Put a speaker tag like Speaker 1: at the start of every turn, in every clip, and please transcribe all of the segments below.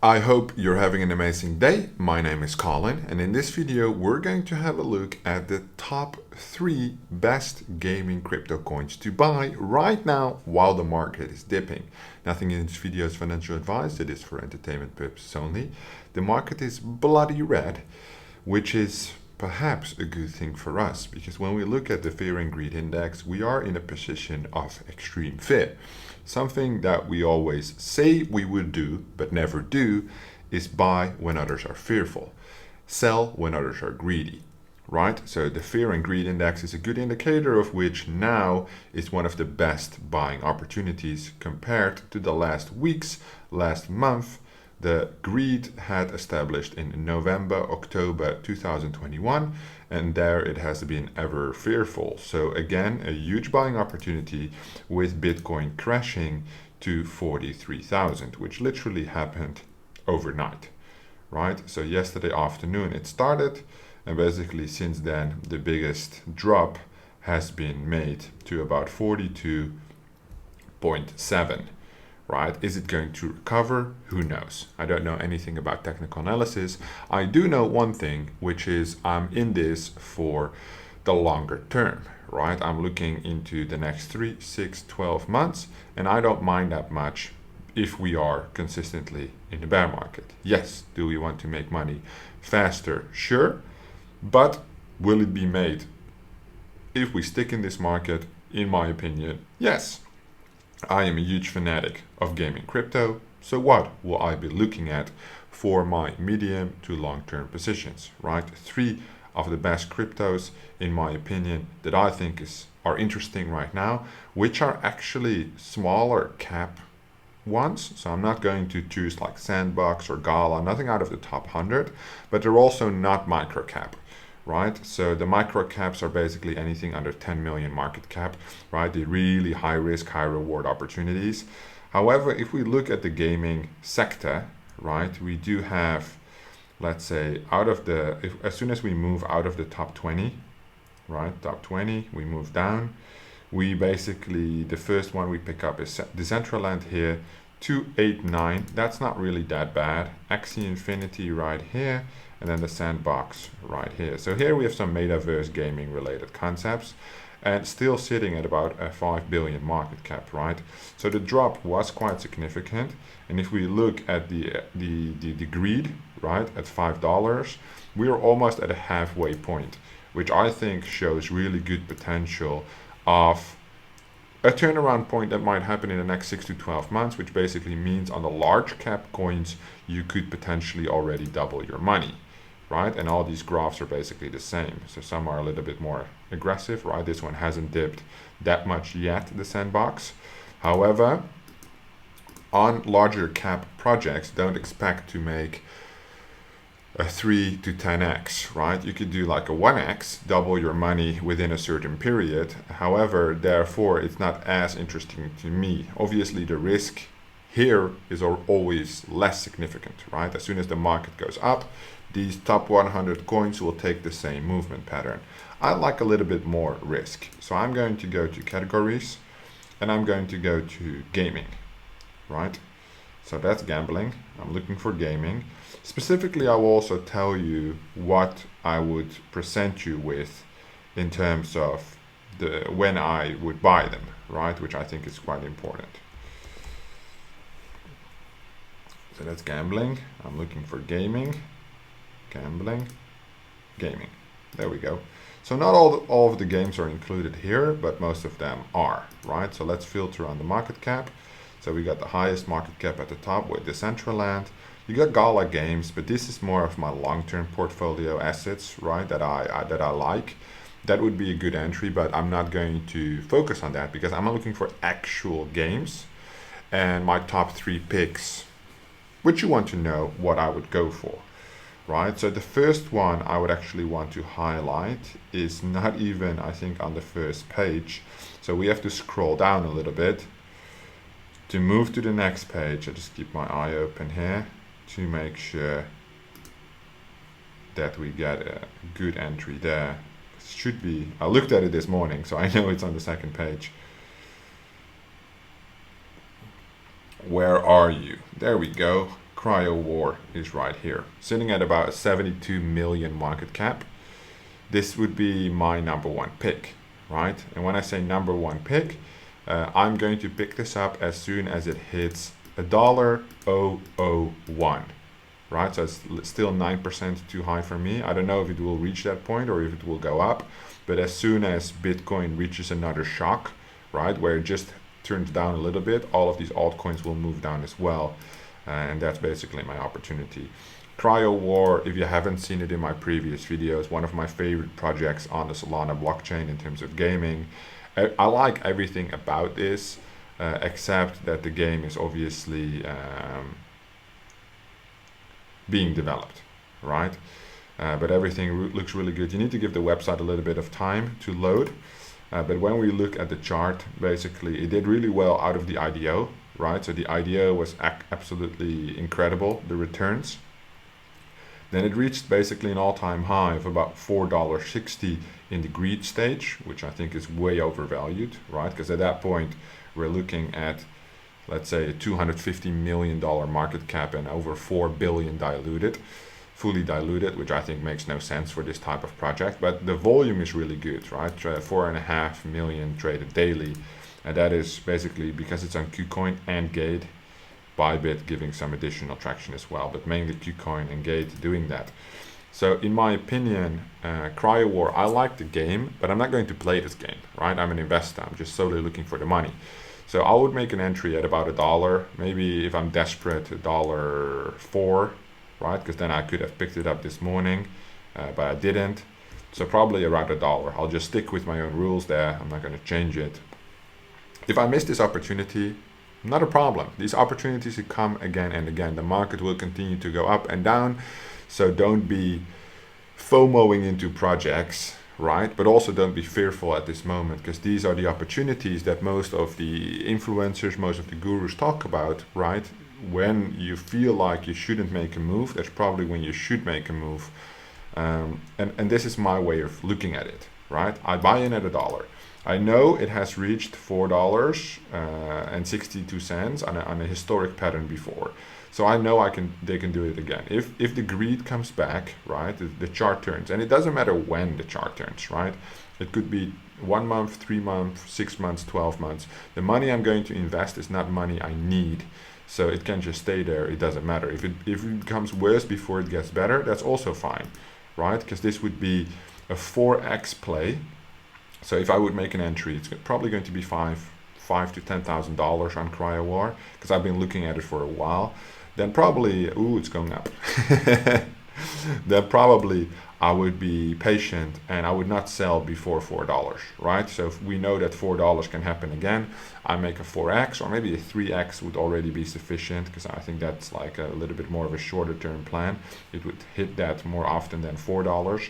Speaker 1: I hope you're having an amazing day. My name is Colin, and in this video we're going to have a look at the top 3 best gaming crypto coins to buy right now while the market is dipping. Nothing in this video is financial advice, it is for entertainment purposes only. The market is bloody red, which is perhaps a good thing for us, because when we look at the fear and greed index, we are in a position of extreme fear. Something that we always say we would do but never do is buy when others are fearful, sell when others are greedy, right? So the fear and greed index is a good indicator of which now is one of the best buying opportunities compared to the last weeks, last month. The greed had established in November, October 2021, and there it has been ever fearful. So again, a huge buying opportunity with Bitcoin crashing to 43,000, which literally happened overnight, right? So yesterday afternoon it started, and basically since then the biggest drop has been made to about 42.7. Right? Is it going to recover? Who knows? I don't know anything about technical analysis. I do know one thing, which is I'm in this for the longer term, right? I'm looking into the next 3, 6, 12 months, and I don't mind that much if we are consistently in the bear market. Yes, do we want to make money faster? Sure, but will it be made if we stick in this market? In my opinion, yes. I am a huge fanatic of gaming crypto, so what will I be looking at for my medium to long-term positions, right? 3 of the best cryptos, in my opinion, that I think are interesting right now, which are actually smaller cap ones. So I'm not going to choose like Sandbox or Gala, nothing out of the top 100, but they're also not micro cap. Right, so the micro caps are basically anything under 10 million market cap, right? The really high risk, high reward opportunities. However, if we look at the gaming sector, right, we do have, let's say, as soon as we move out of the top 20, right, top 20, we move down. We basically, the first one we pick up is Decentraland here, 289. That's not really that bad. Axie Infinity right here, and then the Sandbox right here. So here we have some metaverse gaming related concepts, and still sitting at about a 5 billion market cap, right? So the drop was quite significant. And if we look at the greed, right, at $5, we are almost at a halfway point, which I think shows really good potential of a turnaround point that might happen in the next 6 to 12 months, which basically means on the large cap coins, you could potentially already double your money, right? And all these graphs are basically the same. So some are a little bit more aggressive, right? This one hasn't dipped that much yet, the Sandbox. However, on larger cap projects, don't expect to make a 3 to 10x, right? You could do like a 1x, double your money within a certain period. However, therefore, it's not as interesting to me. Obviously, the risk here is always less significant, right? As soon as the market goes up, these top 100 coins will take the same movement pattern. I like a little bit more risk. So I'm going to go to categories, and I'm going to go to gaming, right? So that's gambling. I'm looking for gaming. Specifically, I will also tell you what I would present you with in terms of when I would buy them, right? Which I think is quite important. So that's gambling. I'm looking for gaming, gambling, gaming. There we go. So not all of the games are included here, but most of them are, right? So let's filter on the market cap. So we got the highest market cap at the top with Decentraland. You got Gala Games, but this is more of my long-term portfolio assets, right? That I like. That would be a good entry, but I'm not going to focus on that because I'm looking for actual games. And my top 3 picks, which you want to know what I would go for, right? So the first one I would actually want to highlight is not even, I think, on the first page. So we have to scroll down a little bit to move to the next page. I just keep my eye open here to make sure that we get a good entry there. It should be, I looked at it this morning, so I know it's on the second page. Where are you? There we go. Cryowar is right here, sitting at about 72 million market cap. This would be my number one pick, right? And when I say number one pick, I'm going to pick this up as soon as it hits $1.001, right? So it's still 9% too high for me. I don't know if it will reach that point or if it will go up, but as soon as Bitcoin reaches another shock, right, where it just turns down a little bit, all of these altcoins will move down as well. And that's basically my opportunity. Cryowar, if you haven't seen it in my previous videos, one of my favorite projects on the Solana blockchain in terms of gaming. I like everything about this, except that the game is obviously being developed, right? But everything looks really good. You need to give the website a little bit of time to load. But when we look at the chart, basically it did really well out of the IDO, right? So the IDO was absolutely incredible, the returns. Then it reached basically an all-time high of about $4.60 in the greed stage, which I think is way overvalued, right? Because at that point, we're looking at, let's say, a $250 million market cap and over 4 billion diluted, fully diluted, which I think makes no sense for this type of project. But the volume is really good, right? 4.5 million traded daily. And that is basically because it's on KuCoin and Gate, Bybit giving some additional traction as well, but mainly KuCoin and Gate doing that. So in my opinion, Cryowar, I like the game, but I'm not going to play this game, right? I'm an investor. I'm just solely looking for the money. So I would make an entry at about $1, maybe if I'm desperate, $1.04, right? Because then I could have picked it up this morning, but I didn't. So probably around $1. I'll just stick with my own rules there. I'm not going to change it. If I miss this opportunity, not a problem. These opportunities will come again and again. The market will continue to go up and down. So don't be FOMOing into projects, right? But also don't be fearful at this moment, because these are the opportunities that most of the influencers, most of the gurus talk about, right? When you feel like you shouldn't make a move, that's probably when you should make a move. And this is my way of looking at it, right? I buy in at $1. I know it has reached $4.62 on a historic pattern before. So I know they can do it again. If the greed comes back, right, the chart turns, and it doesn't matter when the chart turns, right? It could be 1 month, 3 months, 6 months, 12 months. The money I'm going to invest is not money I need. So it can just stay there. It doesn't matter. If it becomes worse before it gets better, that's also fine, right? Because this would be a 4x play. So if I would make an entry, it's probably going to be $5,000 to $10,000 on Cryowar, because I've been looking at it for a while. Then probably, it's going up. Then probably I would be patient and I would not sell before $4, right? So if we know that $4 can happen again, I make a 4x or maybe a 3x would already be sufficient, because I think that's like a little bit more of a shorter term plan. It would hit that more often than $4.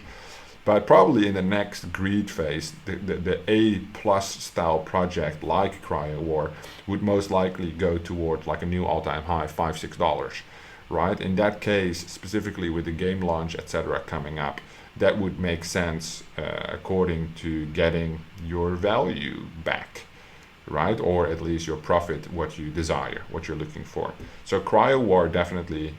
Speaker 1: But probably in the next greed phase, the A plus style project like Cryowar would most likely go toward like a new all-time high, $5, $6, right? In that case, specifically with the game launch, etc., coming up, that would make sense according to getting your value back, right? Or at least your profit, what you desire, what you're looking for. So Cryowar, definitely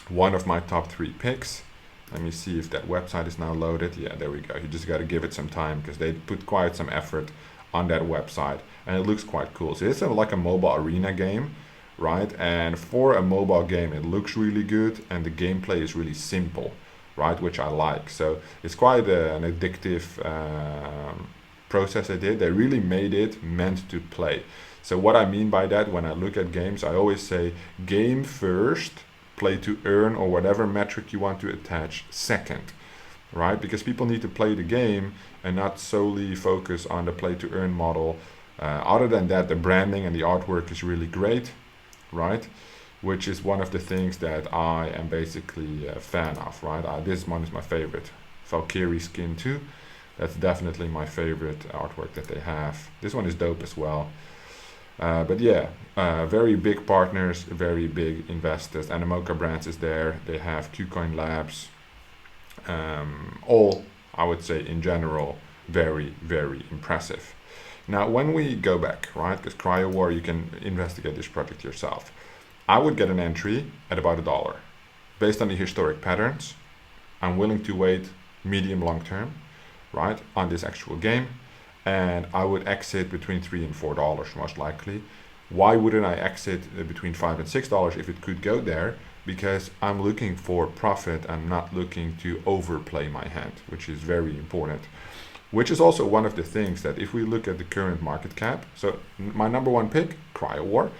Speaker 1: one of my top 3 picks. Let me see if that website is now loaded. Yeah, there we go. You just got to give it some time, because they put quite some effort on that website, and it looks quite cool. So it's like a mobile arena game, right? And for a mobile game, it looks really good, and the gameplay is really simple, right? Which I like. So it's quite an addictive process they did. They really made it meant to play. So what I mean by that, when I look at games, I always say game first, play to earn, or whatever metric you want to attach second, right? Because people need to play the game and not solely focus on the play to earn model. Other than that, the branding and the artwork is really great, right? Which is one of the things that I am basically a fan of, right? This one is my favorite. Valkyrie skin too. That's definitely my favorite artwork that they have. This one is dope as well. But yeah, very big partners, very big investors. Animoca Brands is there. They have KuCoin Labs. All, I would say, in general, very, very impressive. Now, when we go back, right, because Cryowar, you can investigate this project yourself. I would get an entry at about $1. Based on the historic patterns, I'm willing to wait medium long term, right, on this actual game, and I would exit between $3 and $4 most likely. Why wouldn't I exit between $5 and $6 if it could go there? Because I'm looking for profit. I'm not looking to overplay my hand, which is very important. Which is also one of the things that if we look at the current market cap, so my number one pick, Cryowar,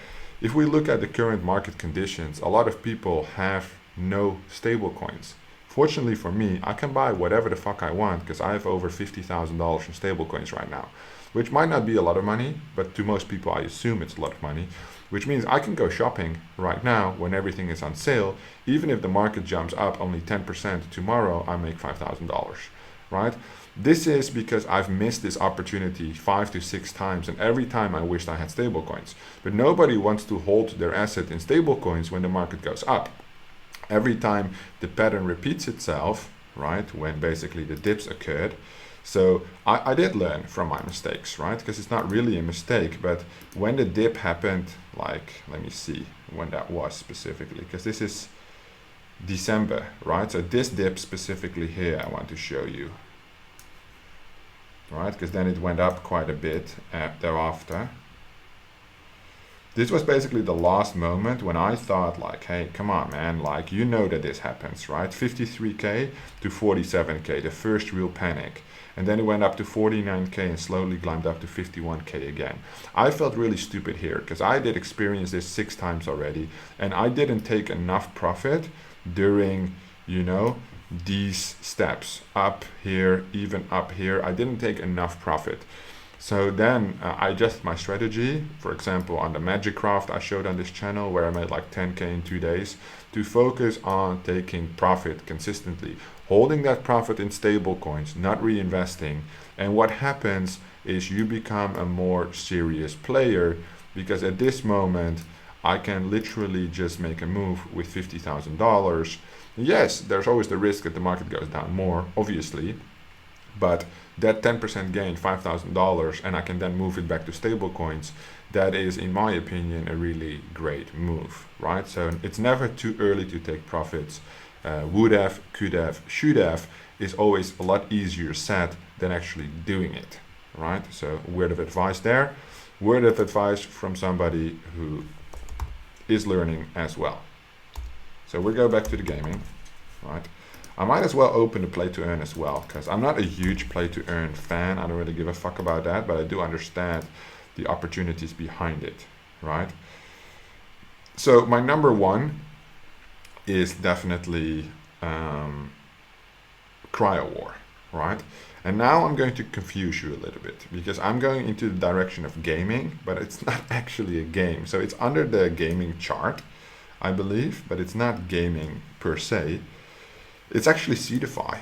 Speaker 1: if we look at the current market conditions, a lot of people have no stable coins. Fortunately for me, I can buy whatever the fuck I want because I have over $50,000 in stable coins right now, which might not be a lot of money, but to most people I assume it's a lot of money, which means I can go shopping right now when everything is on sale. Even if the market jumps up only 10% tomorrow, I make $5,000, right? This is because I've missed this opportunity 5 to 6 times, and every time I wished I had stablecoins. But nobody wants to hold their asset in stablecoins when the market goes up. Every time the pattern repeats itself, right, when basically the dips occurred. So I did learn from my mistakes, right, because it's not really a mistake, but when the dip happened, like, let me see when that was specifically, because this is December, right? So this dip specifically here, I want to show you, right, because then it went up quite a bit thereafter. This was basically the last moment when I thought like, hey, come on, man, like, you know that this happens, right? 53K to 47K, the first real panic. And then it went up to 49K and slowly climbed up to 51K again. I felt really stupid here because I did experience this 6 times already, and I didn't take enough profit during, you know, these steps up here, even up here. I didn't take enough profit. So then I adjusted my strategy, for example, on the Magic Craft I showed on this channel where I made like 10K in 2 days, to focus on taking profit consistently, holding that profit in stable coins, not reinvesting. And what happens is you become a more serious player, because at this moment I can literally just make a move with $50,000. Yes, there's always the risk that the market goes down more, obviously, but that 10% gain, $5,000, and I can then move it back to stable coins, that is, in my opinion, a really great move, right? So it's never too early to take profits. Would have, could have, should have is always a lot easier said than actually doing it, right? So word of advice there, word of advice from somebody who is learning as well. So we go back to the gaming, right? I might as well open the play to earn as well, because I'm not a huge play to earn fan. I don't really give a fuck about that, but I do understand the opportunities behind it, right? So my number one is definitely Cryowar, right? And now I'm going to confuse you a little bit, because I'm going into the direction of gaming, but it's not actually a game. So it's under the gaming chart, I believe, but it's not gaming per se. It's actually Seedify.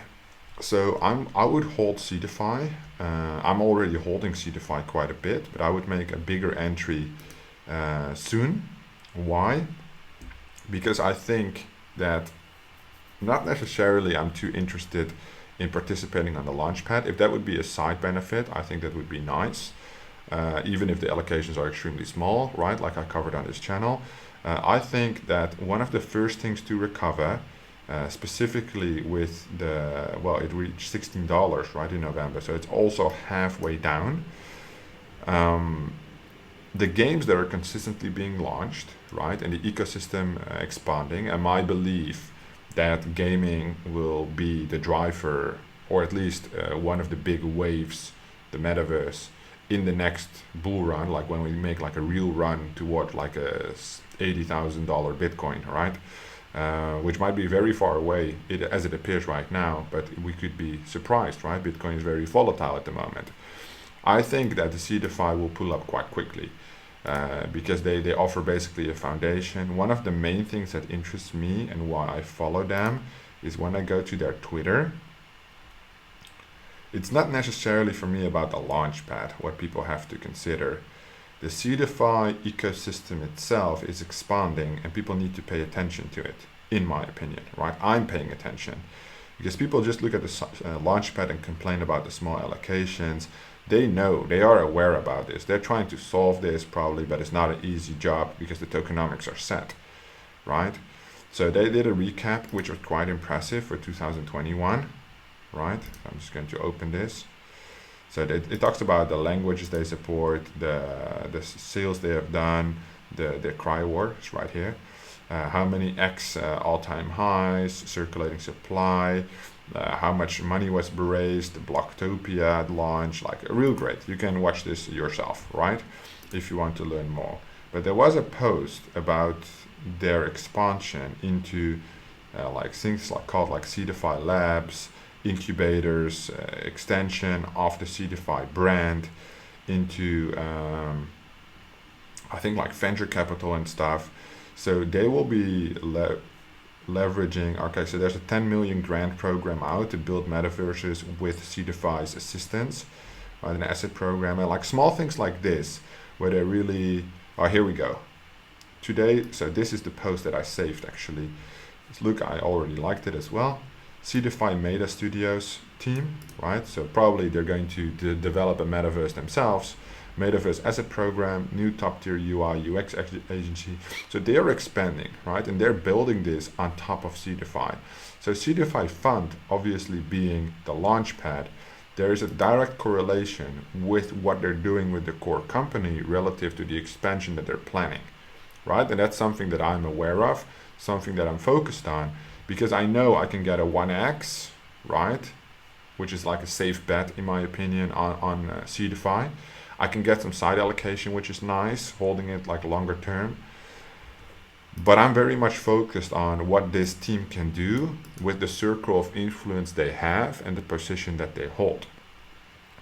Speaker 1: So I would hold Seedify. I'm already holding Seedify quite a bit, but I would make a bigger entry soon. Why? Because I think that not necessarily I'm too interested in participating on the launchpad. If that would be a side benefit, I think that would be nice. Even if the allocations are extremely small, right? Like I covered on this channel. I think that one of the first things to recover, specifically with the, well, it reached $16 right in November, so it's also halfway down. The games that are consistently being launched, right, and the ecosystem expanding, and my belief that gaming will be the driver, or at least one of the big waves, the metaverse, in the next bull run, like when we make like a real run toward like a $80,000 Bitcoin, right? Which might be very far away as it appears right now, but we could be surprised, right? Bitcoin is very volatile at the moment. I think that the Seedify will pull up quite quickly because they offer basically a foundation. One of the main things that interests me and why I follow them is when I go to their Twitter. It's not necessarily for me about the launchpad, what people have to consider. The Seedify ecosystem itself is expanding and people need to pay attention to it, in my opinion, right? I'm paying attention because people just look at the launchpad and complain about the small allocations. They know, they are aware about this. They're trying to solve this probably, but it's not an easy job because the tokenomics are set. right? So they did a recap, which was quite impressive for 2021, right? I'm just going to open this. So it talks about the languages they support, the sales they have done, the Cryowar is right here. How many X all-time highs, circulating supply, how much money was raised, Blocktopia at launch, like real great. You can watch this yourself, right? If you want to learn more. But there was a post about their expansion into like things like called like Seedify Labs, incubators, extension of the Seedify brand into I think like venture capital and stuff. So they will be leveraging, okay, so there's a 10 million grant program out to build metaverses with Seedify's assistance, right, an asset program, and like small things like this, where they really, oh, here we go. Today, so this is the post that I saved actually. Look, I already liked it as well. Seedify Meta Studios team, right? So probably they're going to develop a metaverse themselves. Metaverse asset program, new top tier UI UX agency. So they're expanding, right? And they're building this on top of Seedify. So Seedify Fund, obviously being the launch pad, there is a direct correlation with what they're doing with the core company relative to the expansion that they're planning, right? And that's something that I'm aware of, something that I'm focused on, because I know I can get a 1x, right? Which is like a safe bet in my opinion on Seedify. I can get some side allocation, which is nice, holding it like longer term. But I'm very much focused on what this team can do with the circle of influence they have and the position that they hold,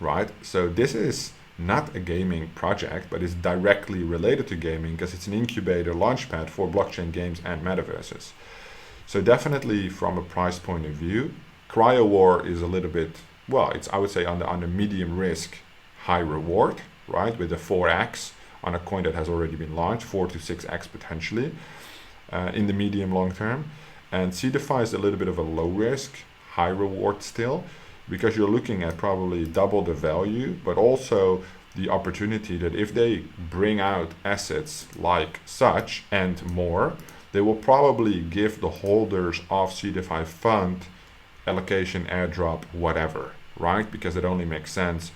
Speaker 1: right? So this is not a gaming project, but it's directly related to gaming because it's an incubator launchpad for blockchain games and metaverses. So definitely from a price point of view, Cryowar is a little bit, well, it's, I would say on the medium risk, high reward, right? With a 4x on a coin that has already been launched, 4 to 6x potentially in the medium long term. And Seedify is a little bit of a low risk, high reward still, because you're looking at probably double the value, but also the opportunity that if they bring out assets like such and more, they will probably give the holders of Seedify Fund allocation, airdrop, whatever, right? Because it only makes sense.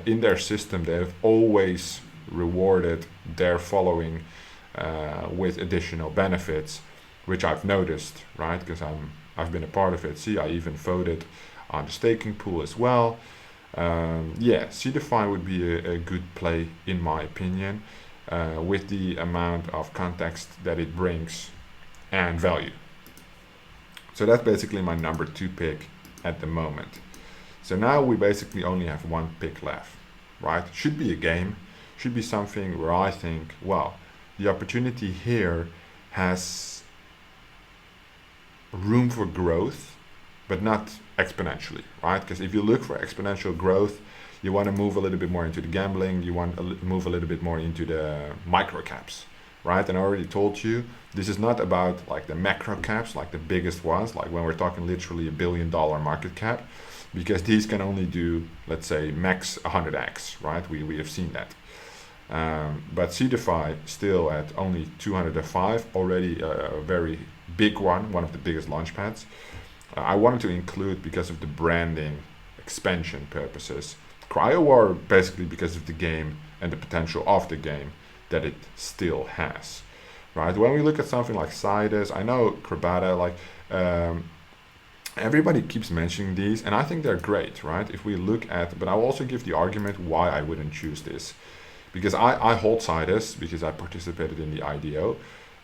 Speaker 1: In their system, they have always rewarded their following with additional benefits, which I've noticed, right? Because I've been a part of it. See, I even voted on the staking pool as well. Yeah, Seedify would be a good play in my opinion, with the amount of context that it brings and value. So that's basically my number 2 pick at the moment. So now we basically only have 1 pick left, right? Should be a game, should be something where I think, well, the opportunity here has room for growth, but not exponentially, right? Because if you look for exponential growth, you want to move a little bit more into the gambling, you want to move a little bit more into the micro caps, right? And I already told you, this is not about like the macro caps, like the biggest ones, like when we're talking literally $1 billion market cap, because these can only do, let's say, max 100x, right? We have seen that. But Seedify still at only 205, already a very big one of the biggest launchpads. I wanted to include because of the branding expansion purposes. Cryowar basically because of the game and the potential of the game that it still has, right? When we look at something like Sidus, I know Krabata, like everybody keeps mentioning these, and I think they're great, right? If we look at, but I'll also give the argument why I wouldn't choose this. Because I hold Sidus because I participated in the IDO,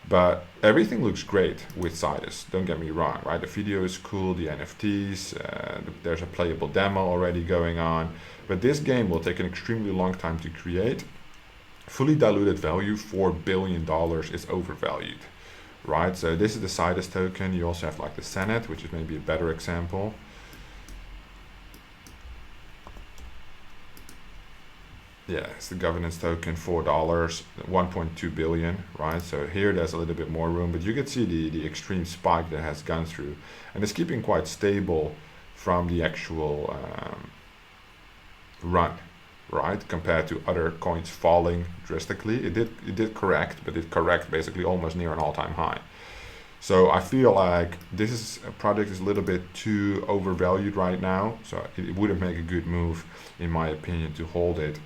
Speaker 1: but everything looks great with Sidus, don't get me wrong, right? The video is cool, the NFTs, there's a playable demo already going on, but this game will take an extremely long time to create. Fully diluted value, $4 billion is overvalued, right? So this is the Sidus token. You also have like the Senate, which is maybe a better example. Yeah, it's the governance token, $4, 1.2 billion, right? So here there's a little bit more room, but you can see the extreme spike that has gone through, and it's keeping quite stable from the actual run, right? Compared to other coins falling drastically. It did correct, but it correct basically almost near an all-time high. So I feel like this project is a little bit too overvalued right now. So it wouldn't make a good move, in my opinion, to hold it.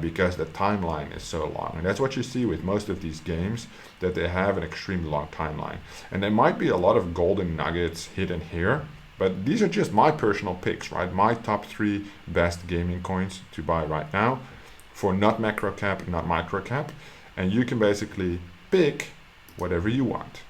Speaker 1: Because the timeline is so long. And that's what you see with most of these games, that they have an extremely long timeline. And there might be a lot of golden nuggets hidden here, but these are just my personal picks, right? My top 3 best gaming coins to buy right now for not macro cap, not micro cap. And you can basically pick whatever you want.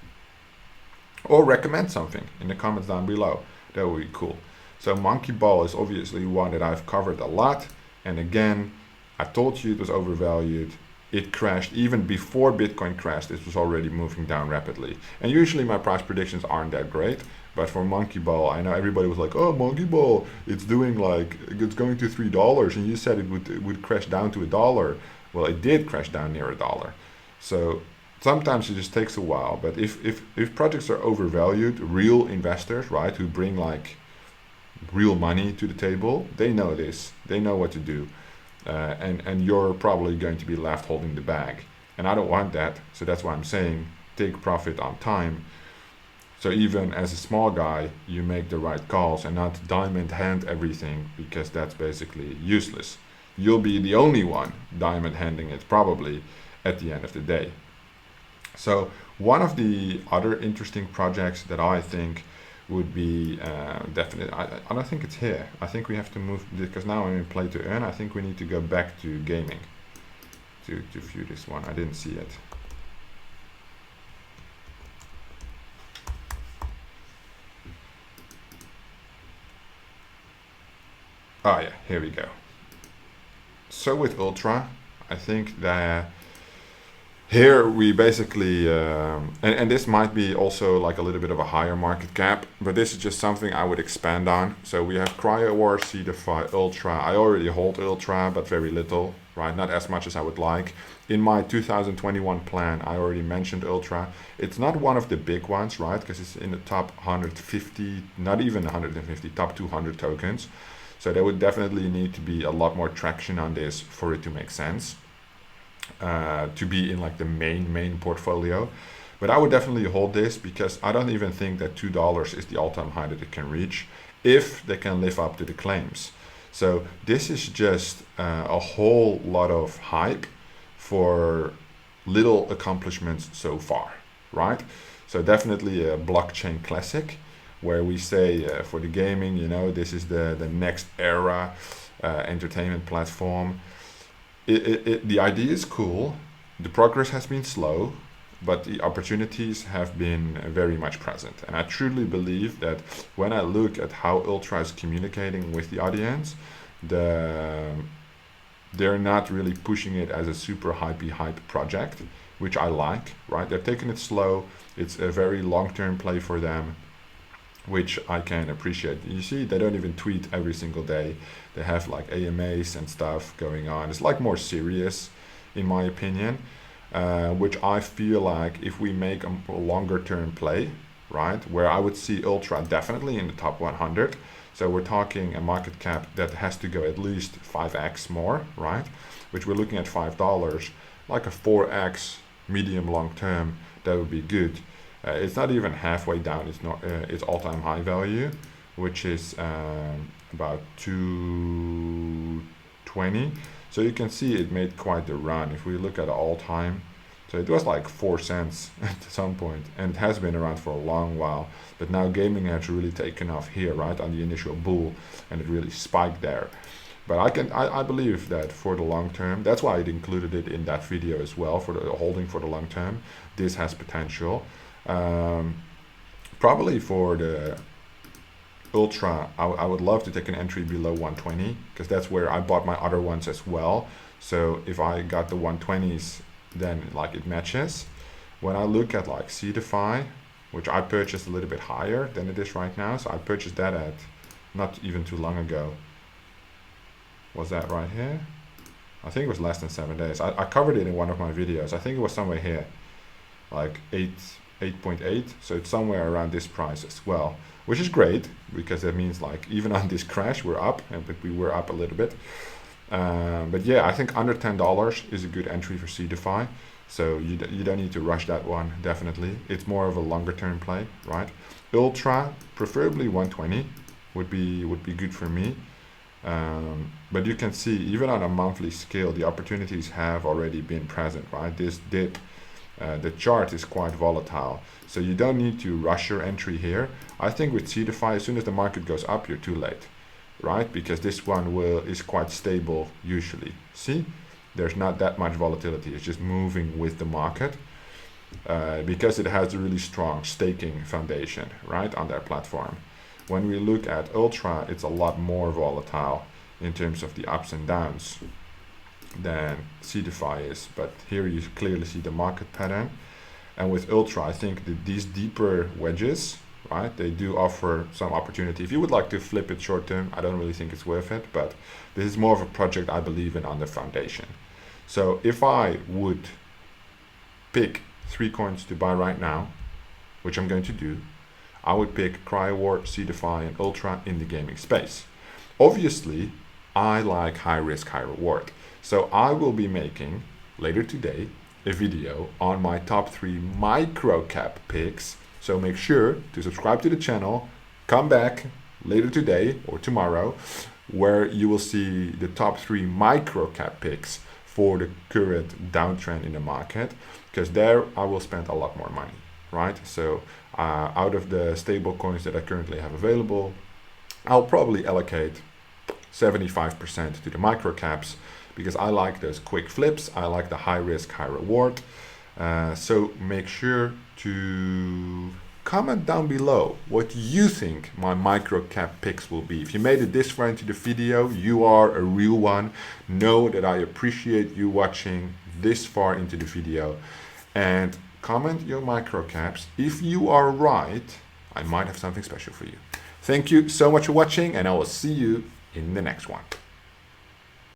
Speaker 1: Or recommend something in the comments down below. That would be cool. So Monkey Ball is obviously one that I've covered a lot. And again, I told you it was overvalued. It crashed even before Bitcoin crashed. It was already moving down rapidly. And usually my price predictions aren't that great. But for Monkey Ball, I know everybody was like, oh, Monkey Ball, it's doing like, it's going to $3. And you said it would crash down to $1. Well, it did crash down near $1. So sometimes it just takes a while. But if projects are overvalued, real investors, right, who bring like real money to the table, they know this. They know what to do. And you're probably going to be left holding the bag. And I don't want that. So that's why I'm saying take profit on time. So even as a small guy, you make the right calls and not diamond hand everything, because that's basically useless. You'll be the only one diamond handing it probably at the end of the day. So one of the other interesting projects that I think would be definitely, I don't think it's here. I think we have to move, because now I'm in play to earn. I think we need to go back to gaming to view this one. I didn't see it. Oh yeah, here we go. So with Ultra, I think that here we basically, and this might be also like a little bit of a higher market cap, but this is just something I would expand on. So we have Cryowar, Seedify, Ultra. I already hold Ultra, but very little, right? Not as much as I would like. In my 2021 plan, I already mentioned Ultra. It's not one of the big ones, right? Because it's in the top 150, not even 150, top 200 tokens. So there would definitely need to be a lot more traction on this for it to make sense. To be in like the main portfolio. But I would definitely hold this, because I don't even think that $2 is the all-time high that it can reach if they can live up to the claims. So this is just a whole lot of hype for little accomplishments so far, right? So definitely a blockchain classic, where we say for the gaming, you know, this is the next era entertainment platform. The idea is cool. The progress has been slow, but the opportunities have been very much present. And I truly believe that when I look at how Ultra is communicating with the audience, they're not really pushing it as a super hype project, which I like, right? They're taking it slow. It's a very long-term play for them, which I can appreciate. You see, they don't even tweet every single day. They have like AMAs and stuff going on. It's like more serious, in my opinion, which I feel like if we make a longer term play, right, where I would see Ultra definitely in the top 100. So we're talking a market cap that has to go at least 5x more, right? Which we're looking at $5, like a 4x medium long term, that would be good. It's not even halfway down. It's not its all-time high value, which is about 220. So you can see it made quite the run. If we look at all-time, so it was like 4 cents at some point, and it has been around for a long while. But now gaming has really taken off here, right, on the initial bull, and it really spiked there. But I believe that for the long term, that's why I included it in that video as well, for the holding for the long term. This has potential. Probably for the Ultra, I would love to take an entry below 120, because that's where I bought my other ones as well. So if I got the 120s, then like it matches. When I look at like Seedify, which I purchased a little bit higher than it is right now, so I purchased that at not even too long ago. Was that right here? I think it was less than 7 days. I covered it in one of my videos. I think it was somewhere here, like 8.8, so it's somewhere around this price as well, which is great, because that means like even on this crash we're up, but we were up a little bit. But yeah, I think under $10 is a good entry for Seedify. So you don't need to rush that one, definitely. It's more of a longer term play, right? Ultra, preferably 120 would be good for me. But you can see even on a monthly scale, the opportunities have already been present, right? This dip, the chart is quite volatile. So you don't need to rush your entry here. I think with Seedify, as soon as the market goes up, you're too late, right? Because this one is quite stable usually. See, there's not that much volatility. It's just moving with the market because it has a really strong staking foundation, right, on their platform. When we look at Ultra, it's a lot more volatile in terms of the ups and downs than Seedify is. But here you clearly see the market pattern. And with Ultra, I think that these deeper wedges, right, they do offer some opportunity. If you would like to flip it short term, I don't really think it's worth it, but this is more of a project I believe in on the foundation. So if I would pick 3 coins to buy right now, which I'm going to do, I would pick Cryowar, Seedify, and Ultra in the gaming space. Obviously, I like high risk, high reward. So I will be making, later today, a video on my top 3 micro cap picks. So make sure to subscribe to the channel, come back later today or tomorrow, where you will see the top 3 micro cap picks for the current downtrend in the market, because there I will spend a lot more money, right? So out of the stable coins that I currently have available, I'll probably allocate 75% to the micro caps, because I like those quick flips. I like the high risk, high reward. So make sure to comment down below what you think my micro cap picks will be. If you made it this far into the video, you are a real one. Know that I appreciate you watching this far into the video, and comment your micro caps. If you are right, I might have something special for you. Thank you so much for watching, and I will see you in the next one.